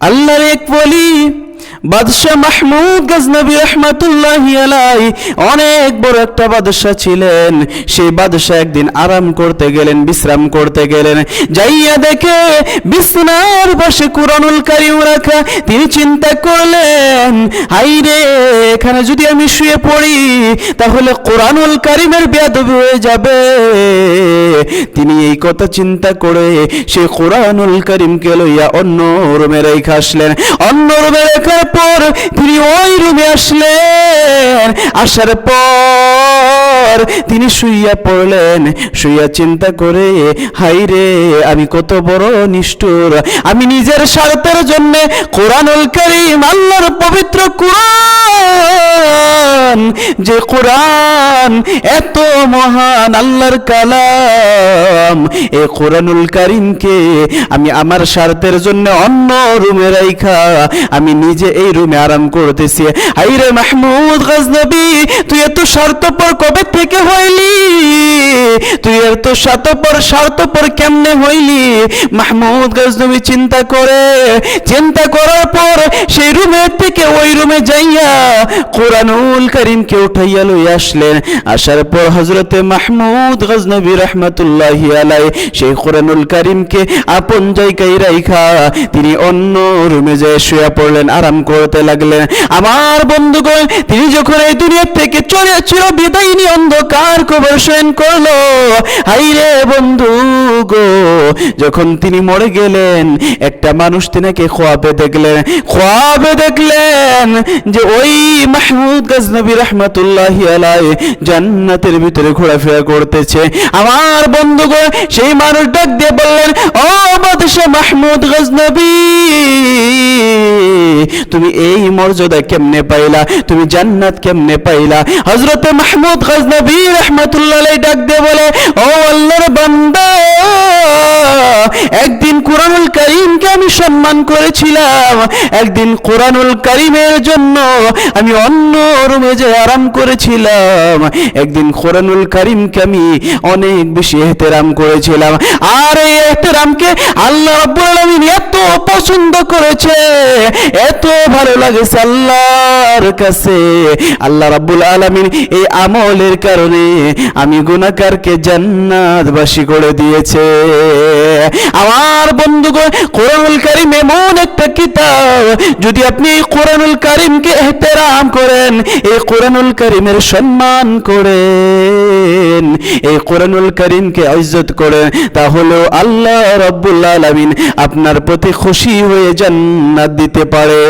আল্লাহর এক ওলি বাদশাহ মাহমুদ গজনবী রহমাতুল্লাহি আলাইহি অনেক বড় একটা বাদশাহ ছিলেন। সেই বাদশাহ একদিন আরাম করতে গেলেন, বিশ্রাম করতে গেলেন। যাইয়া দেখে বিছানার পাশে কুরআনুল কারীম রাখা। তিনি চিন্তা করলেন, হাইরে, এখানে যদি আমি শুয়ে পড়ি তাহলে কুরআনুল কারীমের বেয়াদবি হয়ে যাবে। তিনি এই কথা চিন্তা করে সেই কুরআনুল কারীমকে লইয়া অন্য রুমে রেখে আসলেন। অন্য রুমে রেখার পর তিনি ওই রুমে আসলেন। আসার পর তিনি শুইয়া পড়লেন। শুইয়া চিন্তা করে, হাইরে, আমি কত বড় নিষ্ঠুর। আমি নিজের স্বার্থের জন্য কুরআনুল কারীম, আল্লাহর পবিত্র কুরআন, যে কুরআন এত মহান আল্লাহর কালাম, এই কুরআনুল কারীমকে আমি আমার স্বার্থের জন্য অন্য রুমে রাইখা আমি নিজে এই রুমে আরাম করতেছি। আইরে মাহমুদ গজনবী, তুই এত স্বার্থপর কবে থেকে হইলি? তুই এত স্বার্থপর কেমনে হইলি? মাহমুদ গজনবী চিন্তা করার পর সেই রুমে থেকে ওই রুমে যাইয়া কুরআনুল কারীমকে উঠাইয়া লইয়া আসলেন। আসার পর হযরতে মাহমুদ গজনবী রাহমাতুল্লাহি আলাইহি সেই কুরআনুল কারীমকে আপন জায়গায় রাইখা তিনি অন্য রুমে যেয়ে শুয়ে পড়লেন, আরাম করতে লাগলেন। আমার বন্ধুগণ, তিনি যখন এই দুনিয়া থেকে চির বিদায় নিয়ে অন্ধকার কবর শয়ন করলো, হাইরে বন্ধু গো, যখন তিনি মরে গেলেন, একটা মানুষ তিনাকে খোয়াবে দেখলেন যে ওই মাহমুদ গজনবী রাহমাতুল্লাহি আলাইহি জান্নাতের ভিতরে ঘোরাফেরা করতেছে। আমার বন্ধুগণ, সেই মানুষ ডাক দিয়ে বললেন, ও বাদশাহ মাহমুদ গজনবী, তুমি এই মর্যাদা কেমনে পাইলা? তুমি জান্নাত কেমনে পাইলা? হযরতে মাহমুদ গজনবী রাহমাতুল্লাহি আলাইহি ডাক দিয়ে বলে, ও আল্লাহর বান্দা, একদিন কুরআনুল কারীমকে আমি সম্মান করেছিলাম, একদিন কুরআনুল কারীমের জন্য আমি অন্য রুমে যে আরাম করেছিলাম, একদিন কুরআনুল কারীমকে আমি অনেক বেশি ইহতিরাম করেছিলাম। আর এই ইহতিরামকে আল্লাহ রাব্বুল আলামিন এত পছন্দ করেছে, এত ভালো লাগেছে আল্লাহর কাছে। আল্লাহ রাব্বুল আলামিন এই আমলের কারণে আমি গুনাহগারকে জান্নাতবাসী করে দিয়েছে। আমার বন্ধুগণ, কুরআনুল কারীম এমন একটা কিতাব, যদি আপনি এই কুরআনুল কারীমকে ইহতিরাম করেন, এই কুরআনুল কারীমের সম্মান করেন, এই কুরআনুল কারীমকে ইজ্জত করেন, তাহলে আল্লাহ রাব্বুল আলামিন আপনার প্রতি খুশি হয়ে জান্নাত দিতে পারে।